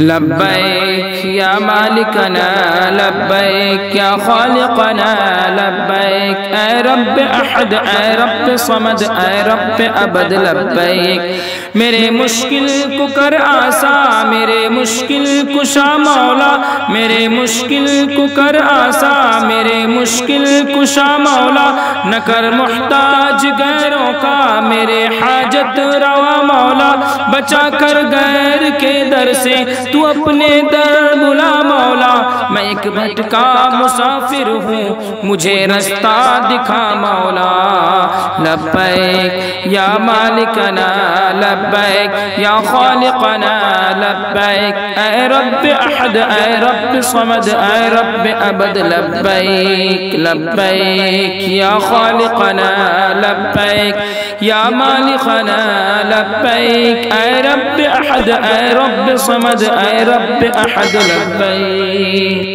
لبیک یا مالکنا لبیک یا خالقنا لبیک اے رب احد اے رب صمد اے رب ابد لبیک میرے مشکل کو کر آسان میرے مشکل کشا مولا میرے مشکل کو کر آسان میرے مشکل کشا مولا نہ کر محتاج غیروں کا میرے حاجت روا مولا بچا کر غیر کے در سے تو اپنے در بلا مولا میں ایک بھٹکا مسافر ہوں مجھے رستہ دکھا مولا لبیک یا مالکنا لبیک یا خالقنا لبیک اے رب احد اے رب صمد اے رب ابد لبیک لبیک یا خالقنا لبیک یا مالکنا لبیک اے رب احد اے رب صمد اے رب احد لبیک